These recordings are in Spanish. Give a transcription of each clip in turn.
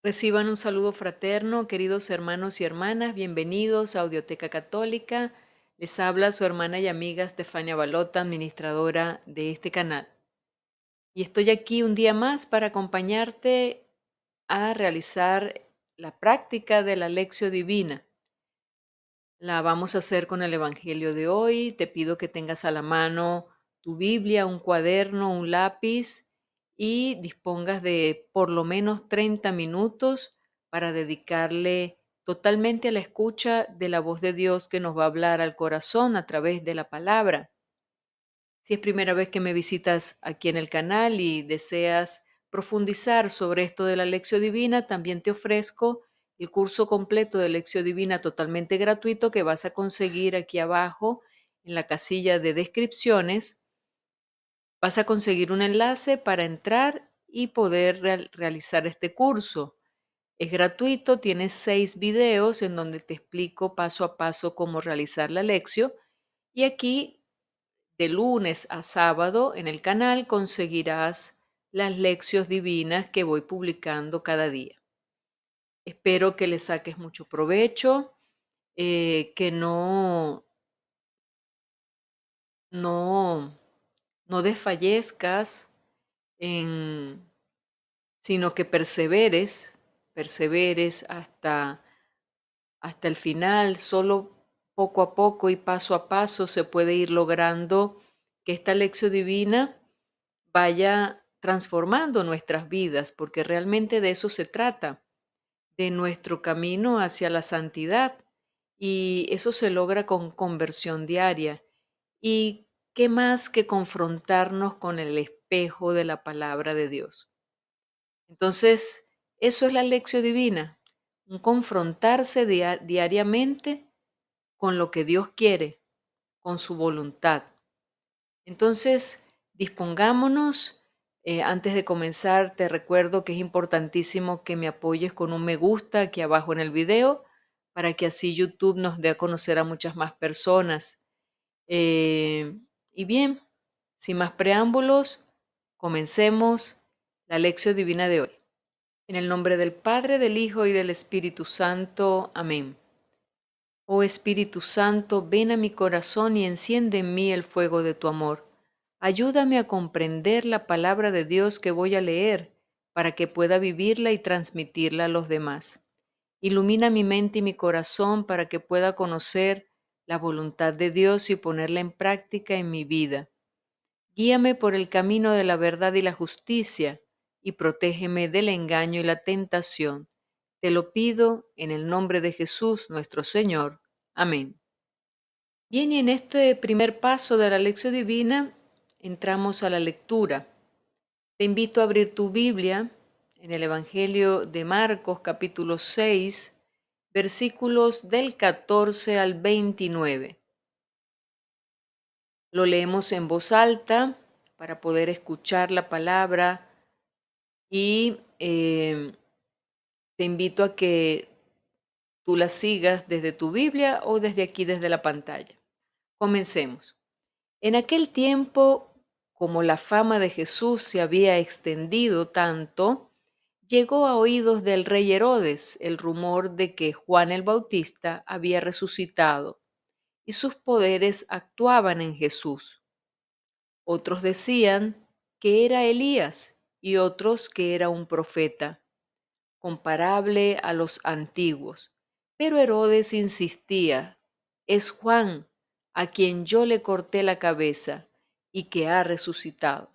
Reciban un saludo fraterno, queridos hermanos y hermanas, bienvenidos a Audioteca Católica. Les habla su hermana y amiga Estefania Balota, administradora de este canal. Y estoy aquí un día más para acompañarte a realizar la práctica de la Lección Divina. La vamos a hacer con el Evangelio de hoy. Te pido que tengas a la mano tu Biblia, un cuaderno, un lápiz y dispongas de por lo menos 30 minutos para dedicarle totalmente a la escucha de la voz de Dios que nos va a hablar al corazón a través de la palabra. Si es primera vez que me visitas aquí en el canal y deseas profundizar sobre esto de la Lección Divina, también te ofrezco el curso completo de Lección Divina totalmente gratuito que vas a conseguir aquí abajo en la casilla de descripciones. Vas a conseguir un enlace para entrar y poder realizar este curso. Es gratuito, tienes 6 videos en donde te explico paso a paso cómo realizar la lección y aquí de lunes a sábado en el canal conseguirás las lecciones divinas que voy publicando cada día. Espero que le saques mucho provecho, que no, no desfallezcas, en, sino que perseveres hasta el final. Solo poco a poco y paso a paso se puede ir logrando que esta lección divina vaya transformando nuestras vidas, porque realmente de eso se trata, de nuestro camino hacia la santidad. Y eso se logra con conversión diaria. ¿Y qué más que confrontarnos con el espejo de la palabra de Dios? Entonces, eso es la lección divina, un confrontarse diariamente con lo que Dios quiere, con su voluntad. Entonces, dispongámonos. Antes de comenzar, te recuerdo que es importantísimo que me apoyes con un me gusta aquí abajo en el video para que así YouTube nos dé a conocer a muchas más personas. Y bien, sin más preámbulos, comencemos la lección divina de hoy. En el nombre del Padre, del Hijo y del Espíritu Santo. Amén. Oh Espíritu Santo, ven a mi corazón y enciende en mí el fuego de tu amor. Ayúdame a comprender la palabra de Dios que voy a leer, para que pueda vivirla y transmitirla a los demás. Ilumina mi mente y mi corazón para que pueda conocer la voluntad de Dios y ponerla en práctica en mi vida. Guíame por el camino de la verdad y la justicia, y protégeme del engaño y la tentación. Te lo pido en el nombre de Jesús nuestro Señor. Amén. Bien, y en este primer paso de la lección divina entramos a la lectura. Te invito a abrir tu Biblia en el Evangelio de Marcos capítulo 6, versículos del 14 al 29. Lo leemos en voz alta para poder escuchar la palabra y te invito a que tú la sigas desde tu Biblia o desde aquí, desde la pantalla. Comencemos. En aquel tiempo, como la fama de Jesús se había extendido tanto, llegó a oídos del rey Herodes el rumor de que Juan el Bautista había resucitado y sus poderes actuaban en Jesús. Otros decían que era Elías y otros que era un profeta, comparable a los antiguos. Pero Herodes insistía: es Juan, a quien yo le corté la cabeza y que ha resucitado.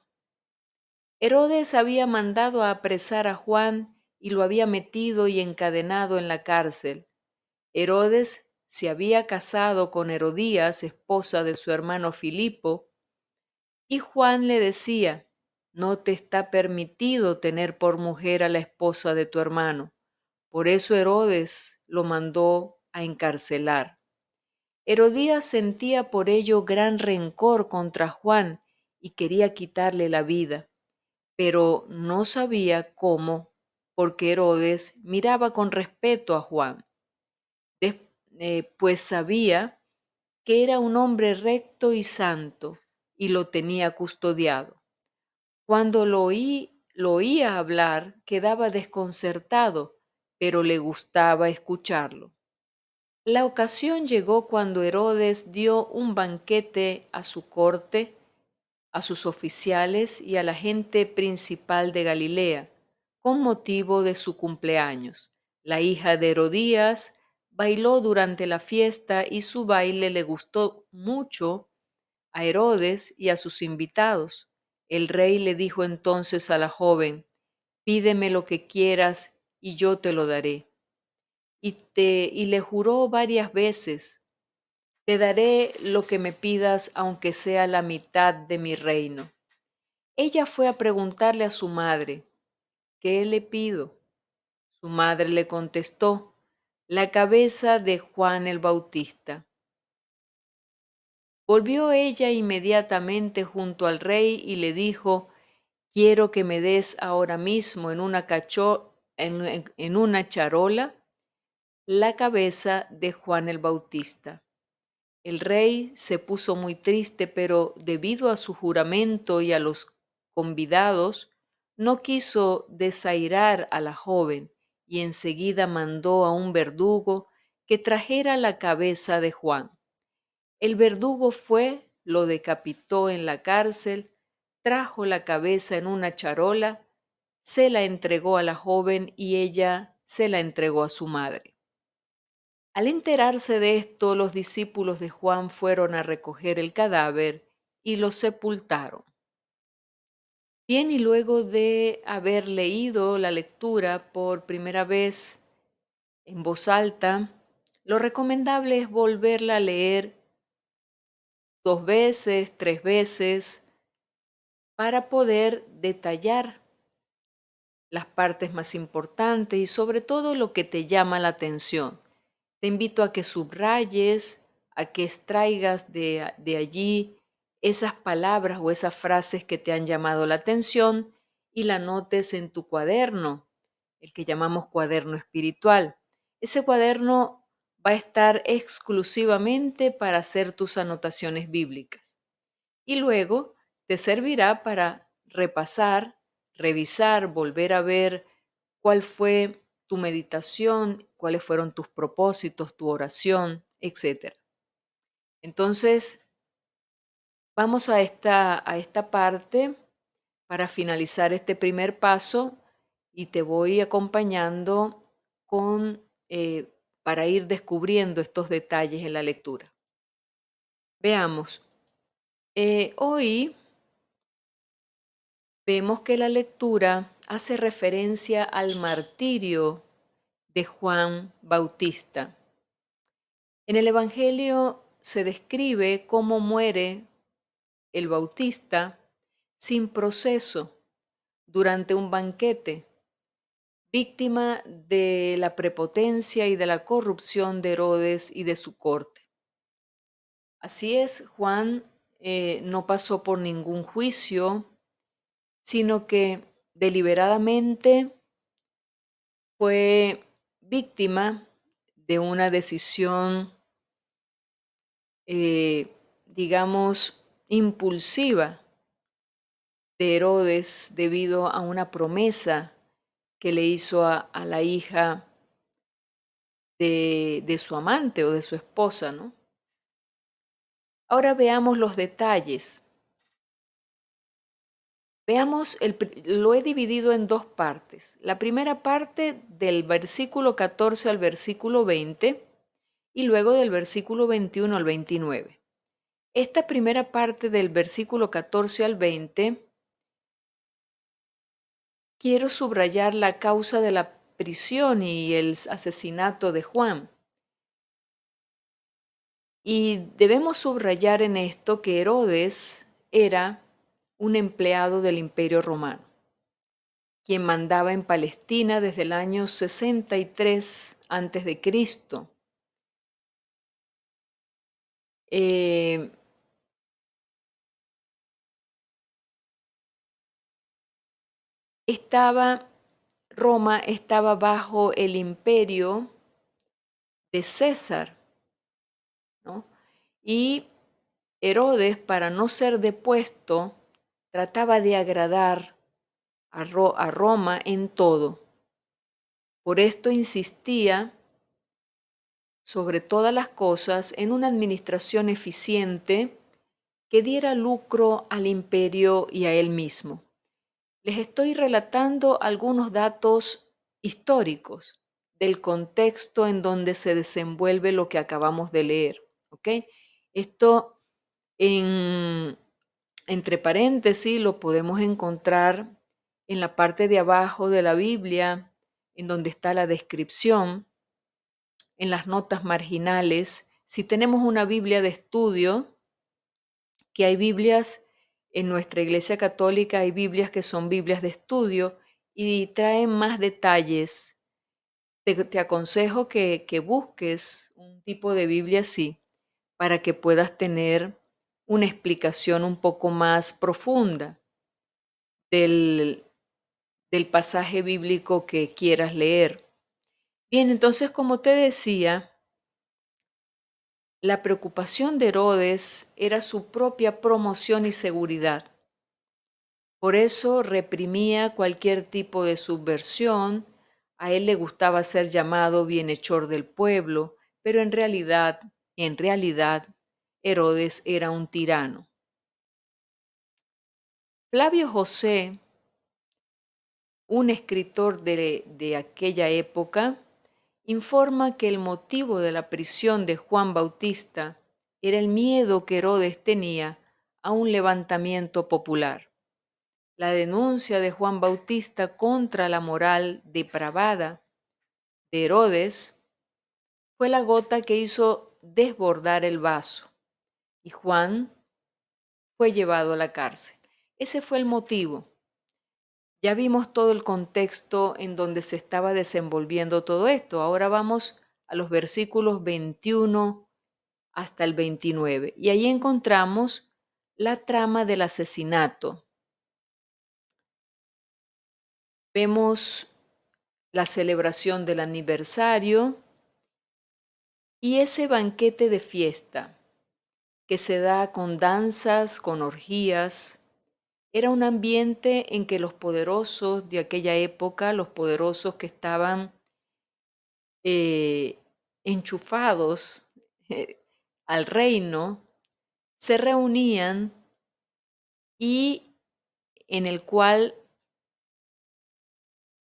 Herodes había mandado a apresar a Juan y lo había metido y encadenado en la cárcel. Herodes se había casado con Herodías, esposa de su hermano Filipo, y Juan le decía: no te está permitido tener por mujer a la esposa de tu hermano. Por eso Herodes lo mandó a encarcelar. Herodías sentía por ello gran rencor contra Juan y quería quitarle la vida, pero no sabía cómo, porque Herodes miraba con respeto a Juan, Des- pues sabía que era un hombre recto y santo y lo tenía custodiado. Cuando lo oía hablar, quedaba desconcertado pero le gustaba escucharlo. La ocasión llegó cuando Herodes dio un banquete a su corte, a sus oficiales y a la gente principal de Galilea, con motivo de su cumpleaños. La hija de Herodías bailó durante la fiesta y su baile le gustó mucho a Herodes y a sus invitados. El rey le dijo entonces a la joven: pídeme lo que quieras y yo te lo daré. Y le juró varias veces: te daré lo que me pidas, aunque sea la mitad de mi reino. Ella fue a preguntarle a su madre: ¿qué le pido? Su madre le contestó: la cabeza de Juan el Bautista. Volvió ella inmediatamente junto al rey y le dijo: quiero que me des ahora mismo en una charola la cabeza de Juan el Bautista. El rey se puso muy triste, pero debido a su juramento y a los convidados, no quiso desairar a la joven y enseguida mandó a un verdugo que trajera la cabeza de Juan. El verdugo fue, lo decapitó en la cárcel, trajo la cabeza en una charola, se la entregó a la joven y ella se la entregó a su madre. Al enterarse de esto, los discípulos de Juan fueron a recoger el cadáver y lo sepultaron. Bien, y luego de haber leído la lectura por primera vez en voz alta, lo recomendable es volverla a leer 2 veces, 3 veces, para poder detallar las partes más importantes y sobre todo lo que te llama la atención. Te invito a que subrayes, a que extraigas de allí esas palabras o esas frases que te han llamado la atención y la anotes en tu cuaderno, el que llamamos cuaderno espiritual. Ese cuaderno va a estar exclusivamente para hacer tus anotaciones bíblicas y luego te servirá para repasar, revisar, volver a ver cuál fue tu meditación, cuáles fueron tus propósitos, tu oración, etc. Entonces, vamos a esta parte para finalizar este primer paso y te voy acompañando con, para ir descubriendo estos detalles en la lectura. Veamos. Hoy vemos que la lectura hace referencia al martirio de Juan Bautista. En el Evangelio se describe cómo muere el Bautista sin proceso durante un banquete, víctima de la prepotencia y de la corrupción de Herodes y de su corte. Así es, Juan no pasó por ningún juicio, sino que deliberadamente fue víctima de una decisión, digamos, impulsiva de Herodes debido a una promesa que le hizo a la hija de su amante o de su esposa, ¿no? Ahora veamos los detalles. Veamos, lo he dividido en dos partes. La primera parte del versículo 14 al versículo 20 y luego del versículo 21 al 29. Esta primera parte del versículo 14 al 20, quiero subrayar la causa de la prisión y el asesinato de Juan. Y debemos subrayar en esto que Herodes era un empleado del Imperio Romano, quien mandaba en Palestina desde el año 63 antes de Cristo. Roma estaba bajo el imperio de César, ¿no? Y Herodes, para no ser depuesto, trataba de agradar a Roma en todo. Por esto insistía sobre todas las cosas en una administración eficiente que diera lucro al imperio y a él mismo. Les estoy relatando algunos datos históricos del contexto en donde se desenvuelve lo que acabamos de leer, ¿ok? Esto entre paréntesis lo podemos encontrar en la parte de abajo de la Biblia, en donde está la descripción, en las notas marginales. Si tenemos una Biblia de estudio, que hay Biblias en nuestra Iglesia Católica, hay Biblias que son Biblias de estudio y traen más detalles. Te aconsejo que busques un tipo de Biblia así para que puedas tener una explicación un poco más profunda del, del pasaje bíblico que quieras leer. Bien, entonces, como te decía, la preocupación de Herodes era su propia promoción y seguridad. Por eso reprimía cualquier tipo de subversión. A él le gustaba ser llamado bienhechor del pueblo, pero en realidad, Herodes era un tirano. Flavio José, un escritor de aquella época, informa que el motivo de la prisión de Juan Bautista era el miedo que Herodes tenía a un levantamiento popular. La denuncia de Juan Bautista contra la moral depravada de Herodes fue la gota que hizo desbordar el vaso y Juan fue llevado a la cárcel. Ese fue el motivo. Ya vimos todo el contexto en donde se estaba desenvolviendo todo esto. Ahora vamos a los versículos 21 hasta el 29 y ahí encontramos la trama del asesinato. Vemos la celebración del aniversario y ese banquete de fiesta que se da con danzas, con orgías. Era un ambiente en que los poderosos de aquella época, los poderosos que estaban eh, enchufados al reino, se reunían y en el cual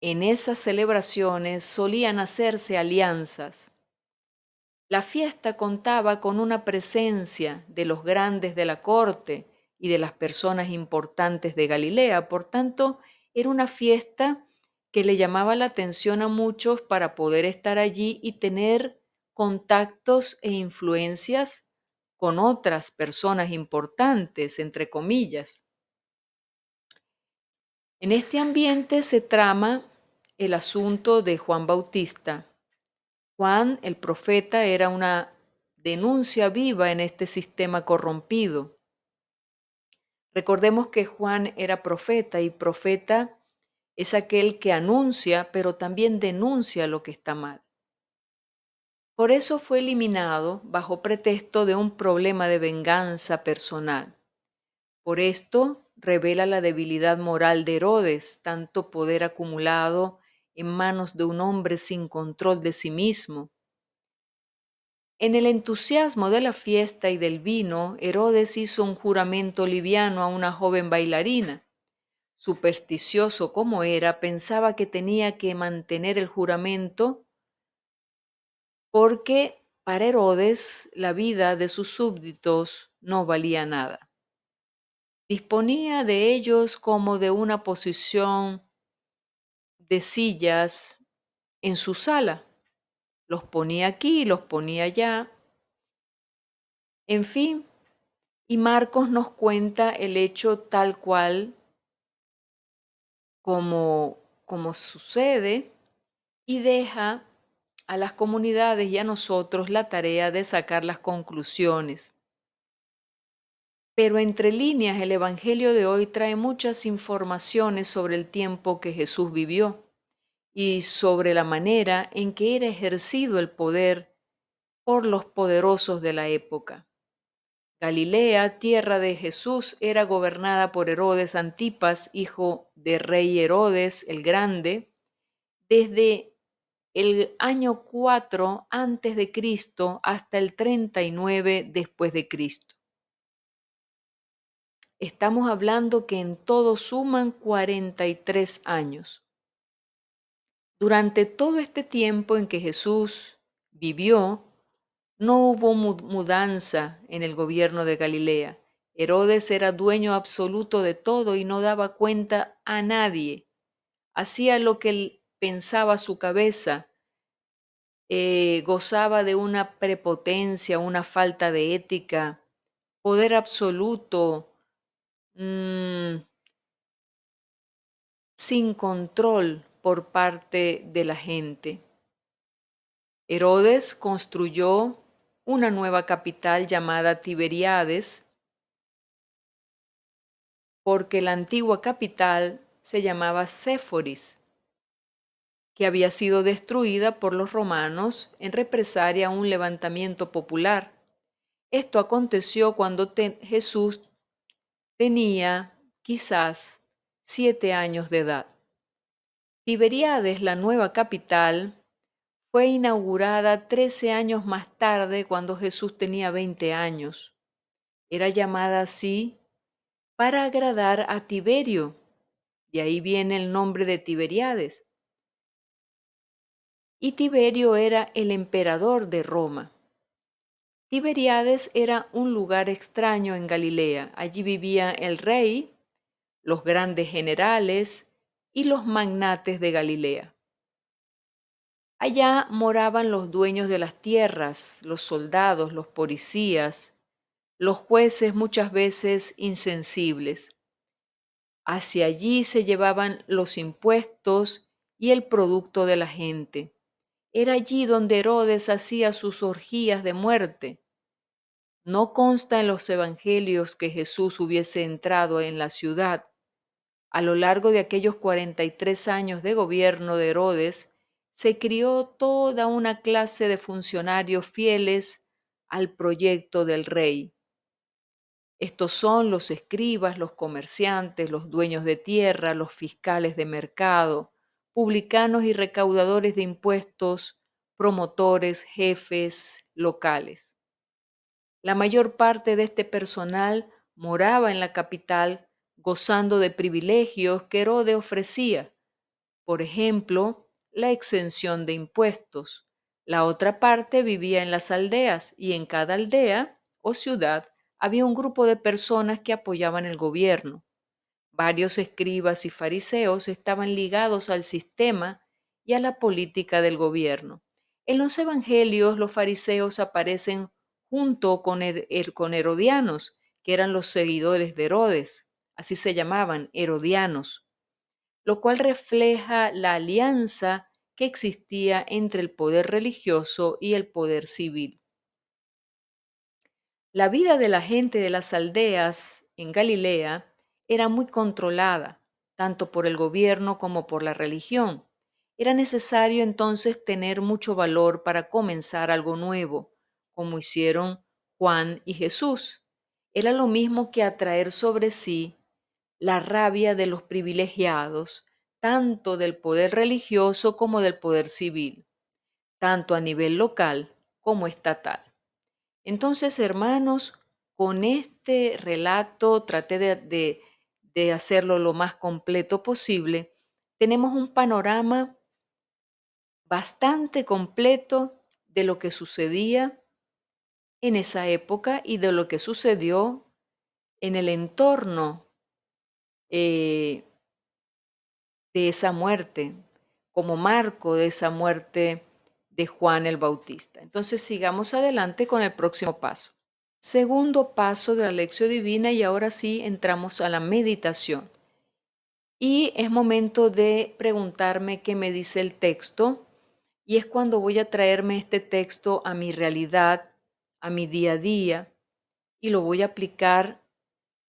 en esas celebraciones solían hacerse alianzas. La fiesta contaba con una presencia de los grandes de la corte y de las personas importantes de Galilea, por tanto, era una fiesta que le llamaba la atención a muchos para poder estar allí y tener contactos e influencias con otras personas importantes, entre comillas. En este ambiente se trama el asunto de Juan Bautista. Juan, el profeta, era una denuncia viva en este sistema corrompido. Recordemos que Juan era profeta y profeta es aquel que anuncia, pero también denuncia lo que está mal. Por eso fue eliminado bajo pretexto de un problema de venganza personal. Por esto revela la debilidad moral de Herodes, tanto poder acumulado en manos de un hombre sin control de sí mismo. En el entusiasmo de la fiesta y del vino, Herodes hizo un juramento liviano a una joven bailarina. Supersticioso como era, pensaba que tenía que mantener el juramento porque para Herodes la vida de sus súbditos no valía nada. Disponía de ellos como de una posición de sillas en su sala. Los ponía aquí, los ponía allá. En fin, y Marcos nos cuenta el hecho tal cual como sucede y deja a las comunidades y a nosotros la tarea de sacar las conclusiones. Pero entre líneas el Evangelio de hoy trae muchas informaciones sobre el tiempo que Jesús vivió y sobre la manera en que era ejercido el poder por los poderosos de la época. Galilea, tierra de Jesús, era gobernada por Herodes Antipas, hijo de rey Herodes el Grande, desde el año 4 antes de Cristo hasta el 39 después de Cristo. Estamos hablando que en todo suman 43 años. Durante todo este tiempo en que Jesús vivió, no hubo mudanza en el gobierno de Galilea. Herodes era dueño absoluto de todo y no daba cuenta a nadie. Hacía lo que él pensaba su cabeza, gozaba de una prepotencia, una falta de ética, poder absoluto, mm, sin control por parte de la gente. Herodes construyó una nueva capital llamada Tiberíades, porque la antigua capital se llamaba Séforis, que había sido destruida por los romanos en represalia a un levantamiento popular. Esto aconteció cuando Jesús tenía quizás 7 años de edad. Tiberíades, la nueva capital, fue inaugurada 13 años más tarde cuando Jesús tenía 20 años. Era llamada así para agradar a Tiberio, y ahí viene el nombre de Tiberíades. Y Tiberio era el emperador de Roma. Tiberíades era un lugar extraño en Galilea. Allí vivía el rey, los grandes generales y los magnates de Galilea. Allá moraban los dueños de las tierras, los soldados, los policías, los jueces muchas veces insensibles. Hacia allí se llevaban los impuestos y el producto de la gente. Era allí donde Herodes hacía sus orgías de muerte. No consta en los evangelios que Jesús hubiese entrado en la ciudad. A lo largo de aquellos 43 años de gobierno de Herodes, se crió toda una clase de funcionarios fieles al proyecto del rey. Estos son los escribas, los comerciantes, los dueños de tierra, los fiscales de mercado, publicanos y recaudadores de impuestos, promotores, jefes locales. La mayor parte de este personal moraba en la capital gozando de privilegios que Herodes ofrecía. Por ejemplo, la exención de impuestos. La otra parte vivía en las aldeas y en cada aldea o ciudad había un grupo de personas que apoyaban el gobierno. Varios escribas y fariseos estaban ligados al sistema y a la política del gobierno. En los evangelios los fariseos aparecen junto con herodianos, que eran los seguidores de Herodes, así se llamaban, herodianos, lo cual refleja la alianza que existía entre el poder religioso y el poder civil. La vida de la gente de las aldeas en Galilea era muy controlada, tanto por el gobierno como por la religión. Era necesario entonces tener mucho valor para comenzar algo nuevo, como hicieron Juan y Jesús. Era lo mismo que atraer sobre sí la rabia de los privilegiados, tanto del poder religioso como del poder civil, tanto a nivel local como estatal. Entonces, hermanos, con este relato traté de hacerlo lo más completo posible. Tenemos un panorama bastante completo de lo que sucedía en esa época y de lo que sucedió en el entorno eh, de esa muerte, como marco de esa muerte de Juan el Bautista. Entonces sigamos adelante con el próximo paso. Segundo paso de la lección divina y ahora sí entramos a la meditación. Y es momento de preguntarme qué me dice el texto y es cuando voy a traerme este texto a mi realidad, a mi día a día y lo voy a aplicar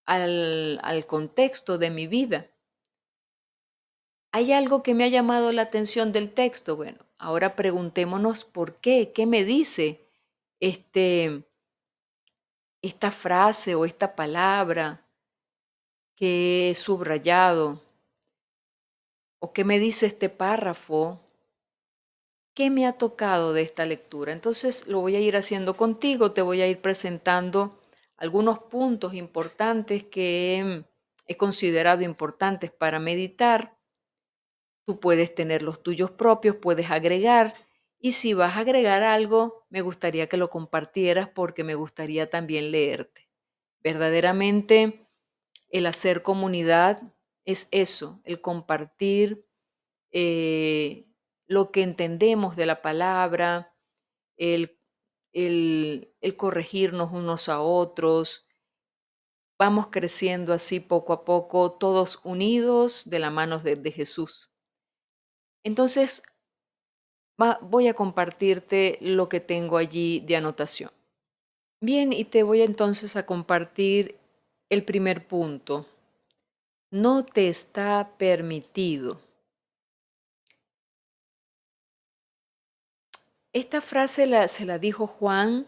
al contexto de mi vida. ¿Hay algo que me ha llamado la atención del texto? Bueno, ahora preguntémonos por qué me dice esta frase o esta palabra que he subrayado, o qué me dice este párrafo ¿Qué me ha tocado de esta lectura? Entonces lo voy a ir haciendo contigo, te voy a ir presentando algunos puntos importantes que he considerado importantes para meditar. Tú puedes tener los tuyos propios, puedes agregar, y si vas a agregar algo, me gustaría que lo compartieras porque me gustaría también leerte. Verdaderamente, el hacer comunidad es eso, el compartir eh, lo que entendemos de la palabra, el, el corregirnos unos a otros. Vamos creciendo así poco a poco, todos unidos de la mano de Jesús. Entonces, voy a compartirte lo que tengo allí de anotación. Bien, y te voy entonces a compartir el primer punto. No te está permitido. Esta frase se la dijo Juan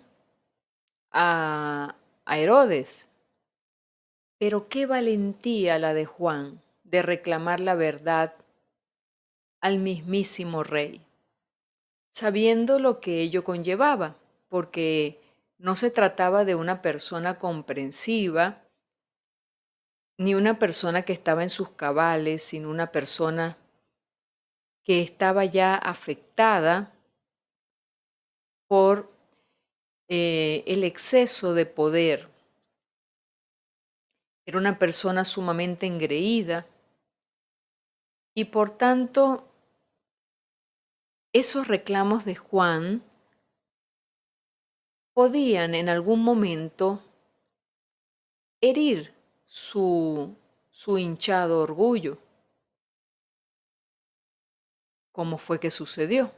a, a Herodes, pero qué valentía la de Juan de reclamar la verdad al mismísimo rey, sabiendo lo que ello conllevaba, porque no se trataba de una persona comprensiva, ni una persona que estaba en sus cabales, sino una persona que estaba ya afectada por el exceso de poder. Era una persona sumamente engreída y por tanto esos reclamos de Juan podían en algún momento herir su hinchado orgullo. ¿Cómo fue que sucedió?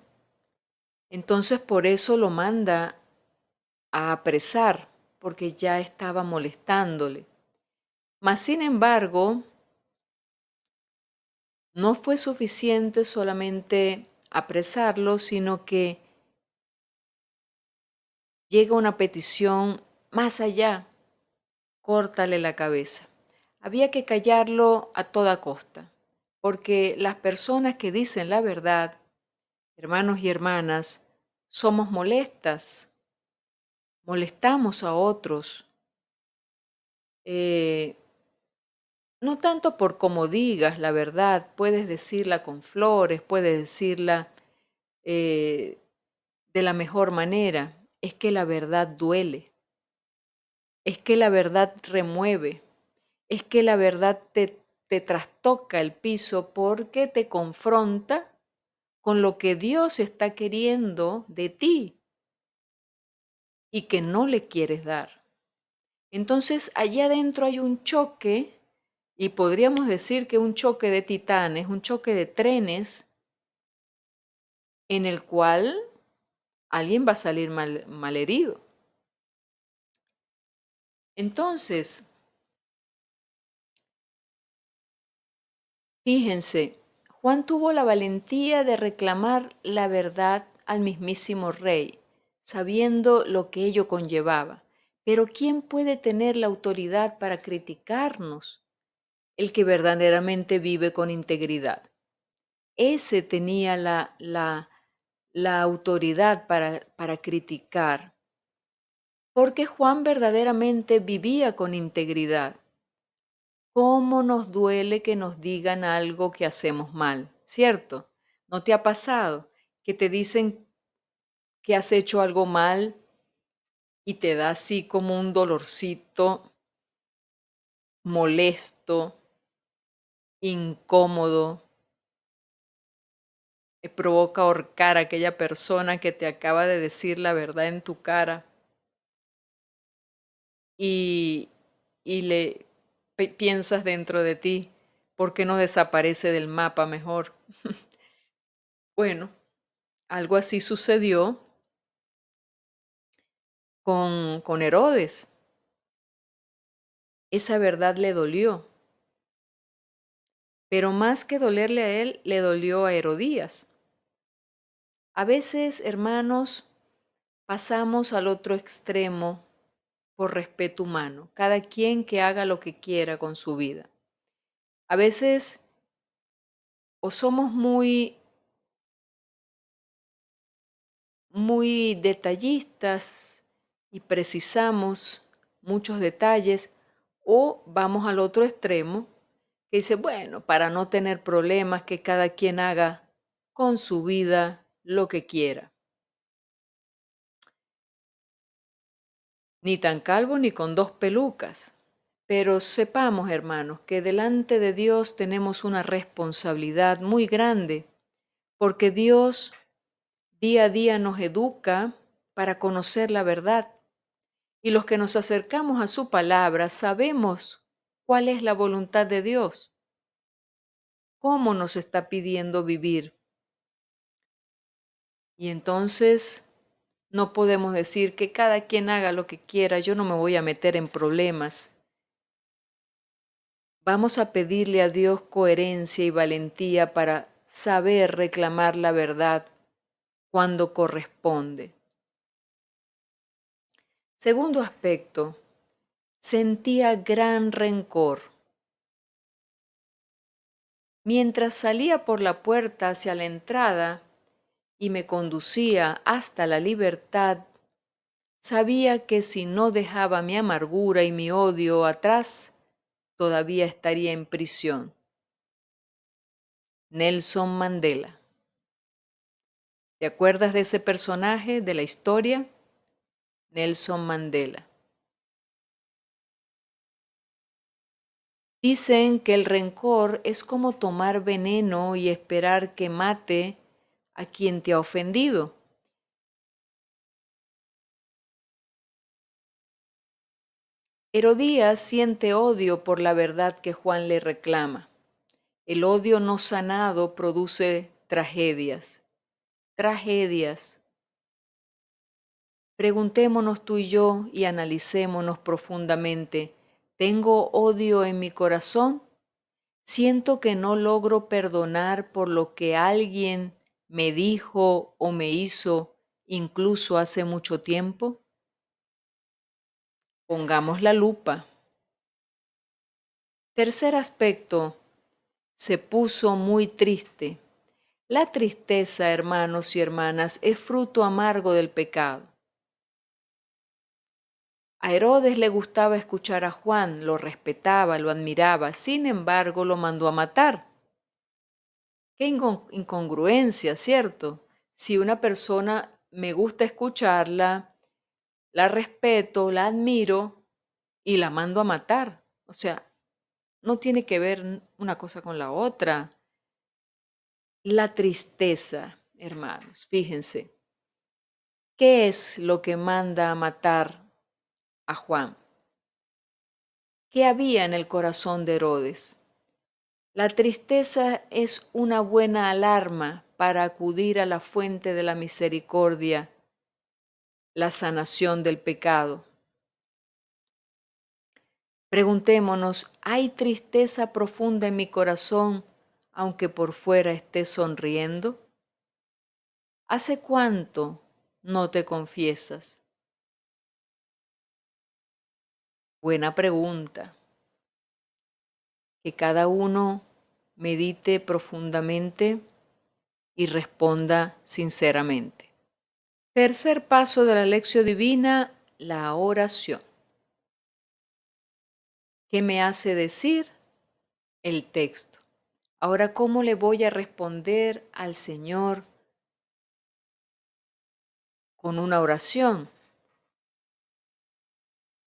Entonces por eso lo manda a apresar, porque ya estaba molestándole. Mas, sin embargo, no fue suficiente solamente apresarlo, sino que llega una petición más allá, córtale la cabeza. Había que callarlo a toda costa, porque las personas que dicen la verdad, hermanos y hermanas, somos molestas, molestamos a otros, eh, no tanto por cómo digas la verdad, puedes decirla con flores, puedes decirla eh, de la mejor manera, es que la verdad duele, es que la verdad remueve, es que la verdad te trastoca el piso porque te confronta con lo que Dios está queriendo de ti y que no le quieres dar. Entonces, allá adentro hay un choque, y podríamos decir que un choque de titanes, un choque de trenes, en el cual alguien va a salir mal herido. Entonces, fíjense, Juan tuvo la valentía de reclamar la verdad al mismísimo rey, sabiendo lo que ello conllevaba. Pero ¿quién puede tener la autoridad para criticarnos? El que verdaderamente vive con integridad. Ese tenía la autoridad para criticar, porque Juan verdaderamente vivía con integridad. ¿Cómo nos duele que nos digan algo que hacemos mal? ¿Cierto? ¿No te ha pasado que te dicen que has hecho algo mal y te da así como un dolorcito molesto, incómodo, te provoca ahorcar a aquella persona que te acaba de decir la verdad en tu cara y, y piensas dentro de ti, ¿por qué no desaparece del mapa mejor? Bueno, algo así sucedió con Herodes. Esa verdad le dolió, pero más que dolerle a él, le dolió a Herodías. A veces, hermanos, pasamos al otro extremo por respeto humano, cada quien que haga lo que quiera con su vida. A veces o somos muy muy detallistas y precisamos muchos detalles, o vamos al otro extremo que dice, bueno, para no tener problemas, que cada quien haga con su vida lo que quiera. Ni tan calvo ni con dos pelucas. Pero sepamos, hermanos, que delante de Dios tenemos una responsabilidad muy grande, porque Dios día a día nos educa para conocer la verdad. Y los que nos acercamos a su palabra sabemos cuál es la voluntad de Dios, cómo nos está pidiendo vivir. Y entonces no podemos decir que cada quien haga lo que quiera, yo no me voy a meter en problemas. Vamos a pedirle a Dios coherencia y valentía para saber reclamar la verdad cuando corresponde. Segundo aspecto, sentía gran rencor. Mientras salía por la puerta hacia la entrada y me conducía hasta la libertad, sabía que si no dejaba mi amargura y mi odio atrás, todavía estaría en prisión. Nelson Mandela. ¿Te acuerdas de ese personaje de la historia? Nelson Mandela. Dicen que el rencor es como tomar veneno y esperar que mate a quien te ha ofendido. Herodías siente odio por la verdad que Juan le reclama. El odio no sanado produce tragedias. Tragedias. Preguntémonos tú y yo y analicémonos profundamente. ¿Tengo odio en mi corazón? ¿Siento que no logro perdonar por lo que alguien me dijo o me hizo incluso hace mucho tiempo? Pongamos la lupa. Tercer aspecto, se puso muy triste. La tristeza, hermanos y hermanas, es fruto amargo del pecado. A Herodes le gustaba escuchar a Juan, lo respetaba, lo admiraba, sin embargo lo mandó a matar. Qué incongruencia, ¿cierto? Si una persona me gusta escucharla, la respeto, la admiro y la mando a matar. O sea, no tiene que ver una cosa con la otra. La tristeza, hermanos, fíjense. ¿Qué es lo que manda a matar a Juan? ¿Qué había en el corazón de Herodes? La tristeza es una buena alarma para acudir a la fuente de la misericordia, la sanación del pecado. Preguntémonos, ¿hay tristeza profunda en mi corazón aunque por fuera esté sonriendo? ¿Hace cuánto no te confiesas? Buena pregunta. Que cada uno medite profundamente y responda sinceramente. Tercer paso de la lección divina, la oración. ¿Qué me hace decir? El texto. Ahora, ¿cómo le voy a responder al Señor con una oración?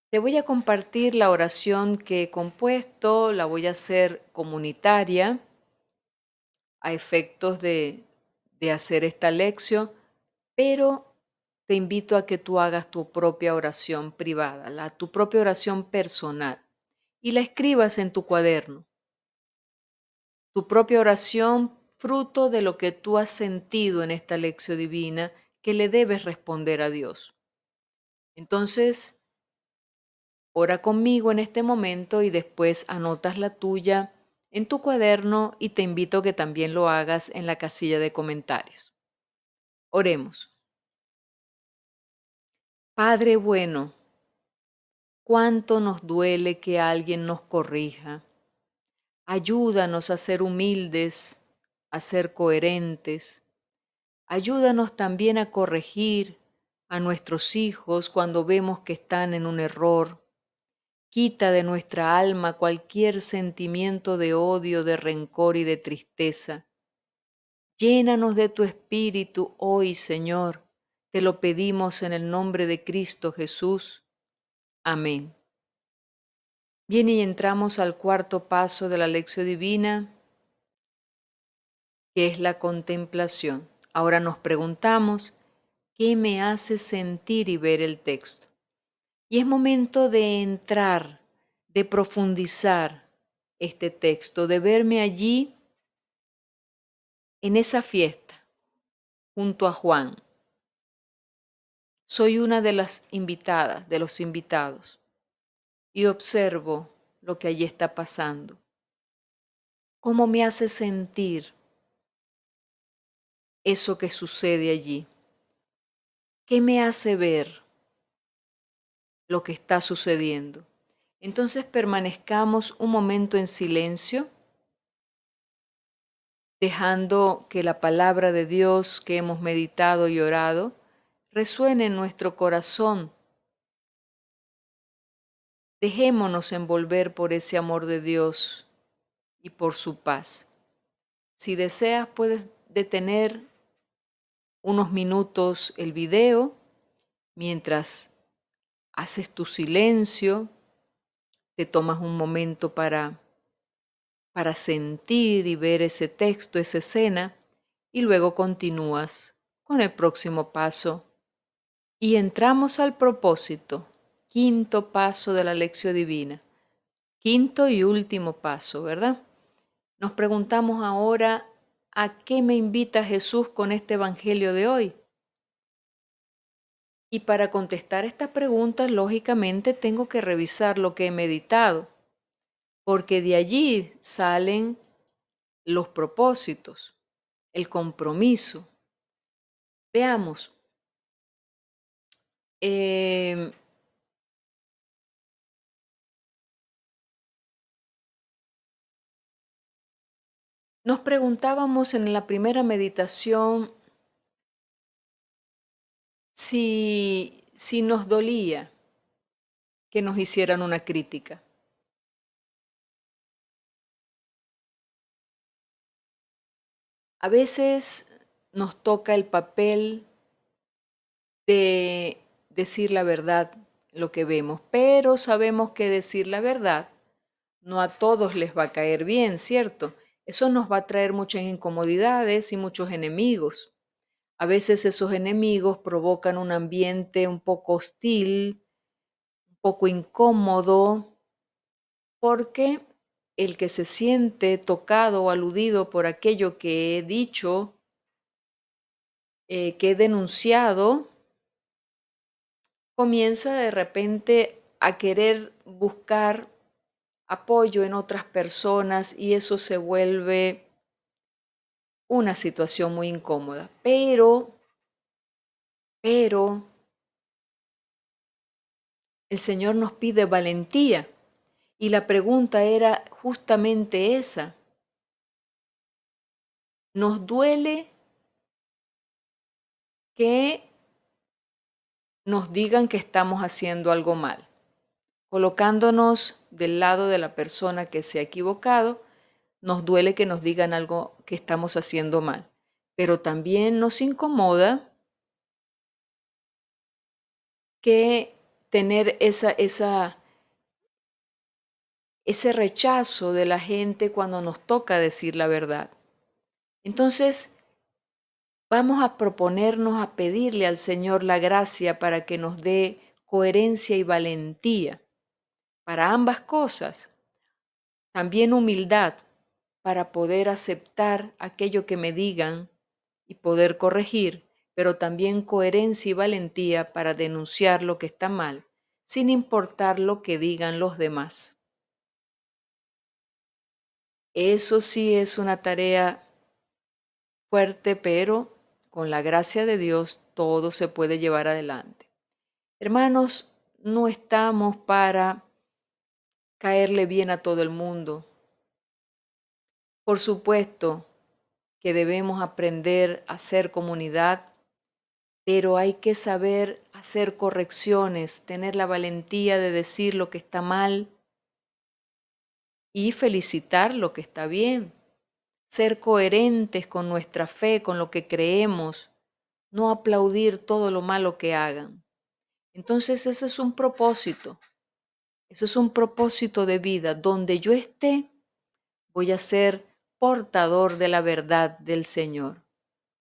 Te voy a compartir la oración que he compuesto, la voy a hacer comunitaria a efectos de hacer esta lección, pero te invito a que tú hagas tu propia oración privada, tu propia oración personal, y la escribas en tu cuaderno. Tu propia oración fruto de lo que tú has sentido en esta lección divina que le debes responder a Dios. Entonces, ora conmigo en este momento y después anotas la tuya en tu cuaderno y te invito a que también lo hagas en la casilla de comentarios. Oremos. Padre bueno, cuánto nos duele que alguien nos corrija. Ayúdanos a ser humildes, a ser coherentes, Ayúdanos también a corregir a nuestros hijos cuando vemos que están en un error. Quita de nuestra alma cualquier sentimiento de odio, de rencor y de tristeza. Llénanos de tu espíritu hoy, Señor. Te lo pedimos en el nombre de Cristo Jesús. Amén. Bien, y entramos al cuarto paso de la lección divina, que es la contemplación. Ahora nos preguntamos, ¿qué me hace sentir y ver el texto? Y es momento de entrar, de profundizar este texto, de verme allí en esa fiesta, junto a Juan. Soy una de las invitadas, de los invitados, y observo lo que allí está pasando. ¿Cómo me hace sentir eso que sucede allí? ¿Qué me hace ver lo que está sucediendo? Entonces permanezcamos un momento en silencio, dejando que la palabra de Dios que hemos meditado y orado resuene en nuestro corazón. Dejémonos envolver por ese amor de Dios y por su paz. Si deseas, puedes detener unos minutos el video mientras haces tu silencio, te tomas un momento para sentir y ver ese texto, esa escena, y luego continúas con el próximo paso. Y entramos al propósito, quinto paso de la lección divina, quinto y último paso, ¿verdad? Nos preguntamos ahora, ¿a qué me invita Jesús con este evangelio de hoy? Y para contestar estas preguntas, lógicamente tengo que revisar lo que he meditado, porque de allí salen los propósitos, el compromiso. Veamos, eh, nos preguntábamos en la primera meditación si nos dolía que nos hicieran una crítica. A veces nos toca el papel de decir la verdad, lo que vemos, pero sabemos que decir la verdad no a todos les va a caer bien, ¿cierto? Eso nos va a traer muchas incomodidades y muchos enemigos. A veces esos enemigos provocan un ambiente un poco hostil, un poco incómodo, porque el que se siente tocado o aludido por aquello que he dicho, que he denunciado, comienza de repente a querer buscar apoyo en otras personas y eso se vuelve una situación muy incómoda. Pero el Señor nos pide valentía y la pregunta era justamente esa. ¿Nos duele que nos digan que estamos haciendo algo mal? Colocándonos del lado de la persona que se ha equivocado, nos duele que nos digan algo que estamos haciendo mal, pero también nos incomoda que tener ese rechazo de la gente cuando nos toca decir la verdad. Entonces, vamos a proponernos a pedirle al Señor la gracia para que nos dé coherencia y valentía para ambas cosas. También humildad para poder aceptar aquello que me digan y poder corregir, pero también coherencia y valentía para denunciar lo que está mal, sin importar lo que digan los demás. Eso sí es una tarea fuerte, pero con la gracia de Dios todo se puede llevar adelante. Hermanos, no estamos para caerle bien a todo el mundo. Por supuesto que debemos aprender a ser comunidad, pero hay que saber hacer correcciones, tener la valentía de decir lo que está mal y felicitar lo que está bien, ser coherentes con nuestra fe, con lo que creemos, no aplaudir todo lo malo que hagan. Entonces ese es un propósito, eso es un propósito de vida. Donde yo esté, voy a ser portador de la verdad del Señor,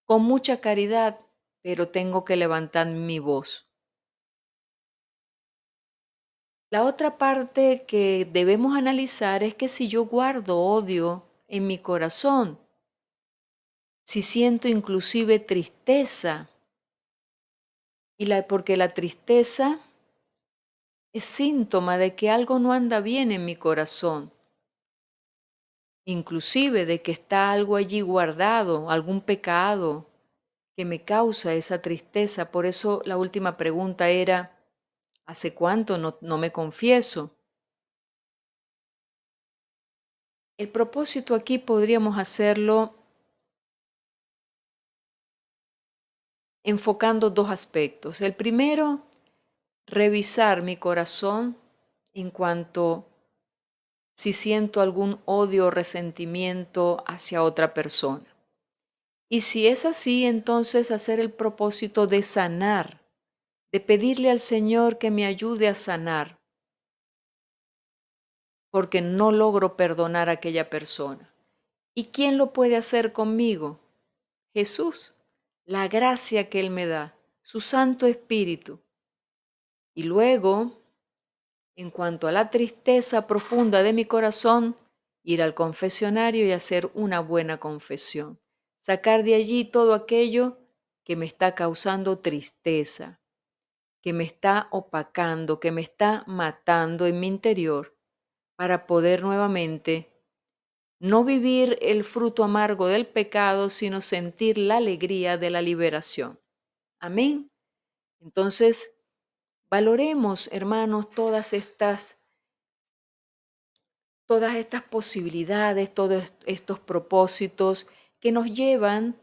con mucha caridad, pero tengo que levantar mi voz. La otra parte que debemos analizar es que si yo guardo odio en mi corazón, si siento inclusive tristeza, porque la tristeza es síntoma de que algo no anda bien en mi corazón, inclusive de que está algo allí guardado, algún pecado que me causa esa tristeza. Por eso la última pregunta era, ¿hace cuánto no me confieso? El propósito aquí podríamos hacerlo enfocando dos aspectos. El primero, revisar mi corazón en cuanto si siento algún odio o resentimiento hacia otra persona. Y si es así, entonces hacer el propósito de sanar, de pedirle al Señor que me ayude a sanar, porque no logro perdonar a aquella persona. ¿Y quién lo puede hacer conmigo? Jesús, la gracia que Él me da, su Santo Espíritu. Y luego, en cuanto a la tristeza profunda de mi corazón, ir al confesionario y hacer una buena confesión. Sacar de allí todo aquello que me está causando tristeza, que me está opacando, que me está matando en mi interior, para poder nuevamente no vivir el fruto amargo del pecado, sino sentir la alegría de la liberación. Amén. Entonces, valoremos, hermanos, todas estas posibilidades, todos estos propósitos que nos llevan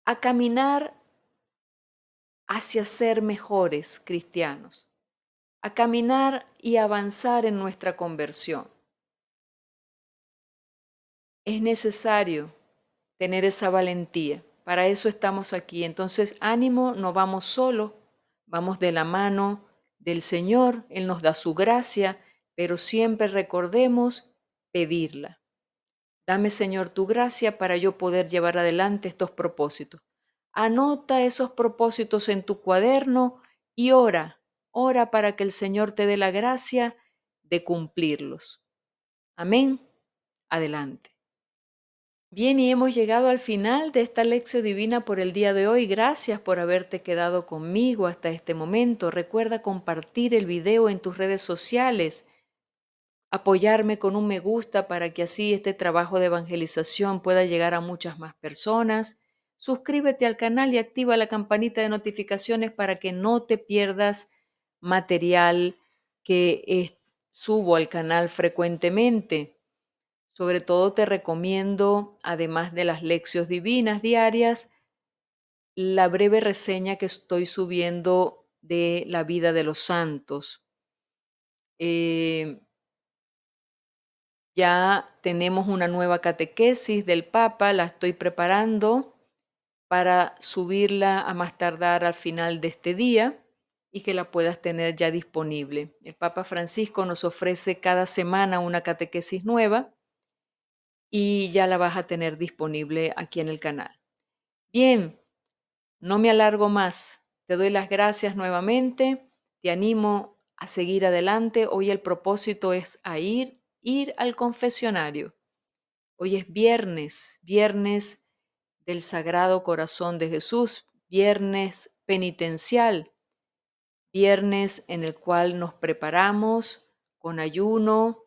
a caminar hacia ser mejores cristianos, a caminar y avanzar en nuestra conversión. Es necesario tener esa valentía. Para eso estamos aquí. Entonces, ánimo, no vamos solos, vamos de la mano del Señor. Él nos da su gracia, pero siempre recordemos pedirla. Dame, Señor, tu gracia para yo poder llevar adelante estos propósitos. Anota esos propósitos en tu cuaderno y ora para que el Señor te dé la gracia de cumplirlos. Amén. Adelante. Bien, y hemos llegado al final de esta lección divina por el día de hoy. Gracias por haberte quedado conmigo hasta este momento. Recuerda compartir el video en tus redes sociales, apoyarme con un me gusta para que así este trabajo de evangelización pueda llegar a muchas más personas. Suscríbete al canal y activa la campanita de notificaciones para que no te pierdas material que subo al canal frecuentemente. Sobre todo te recomiendo, además de las lecciones divinas diarias, la breve reseña que estoy subiendo de la vida de los santos. Ya tenemos una nueva catequesis del Papa, la estoy preparando para subirla a más tardar al final de este día y que la puedas tener ya disponible. El Papa Francisco nos ofrece cada semana una catequesis nueva y ya la vas a tener disponible aquí en el canal. Bien, no me alargo más. Te doy las gracias nuevamente. Te animo a seguir adelante. Hoy el propósito es ir al confesionario. Hoy es viernes del Sagrado Corazón de Jesús, viernes penitencial, viernes en el cual nos preparamos con ayuno,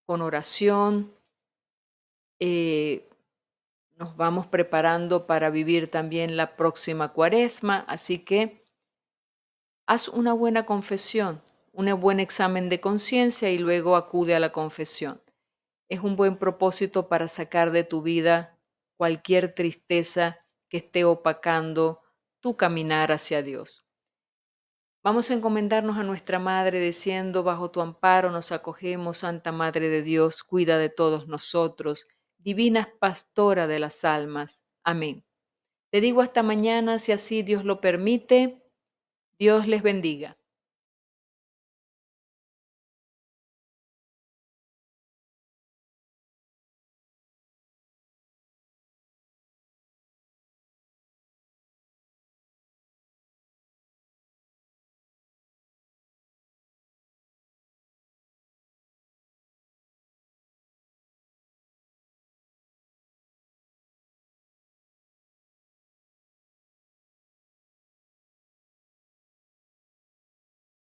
con oración, nos vamos preparando para vivir también la próxima Cuaresma, así que haz una buena confesión, un buen examen de conciencia y luego acude a la confesión. es un buen propósito para sacar de tu vida cualquier tristeza que esté opacando tu caminar hacia Dios. Vamos a encomendarnos a nuestra Madre diciendo, bajo tu amparo nos acogemos, Santa Madre de Dios, cuida de todos nosotros, divina pastora de las almas. Amén. Te digo hasta mañana, si así Dios lo permite. Dios les bendiga.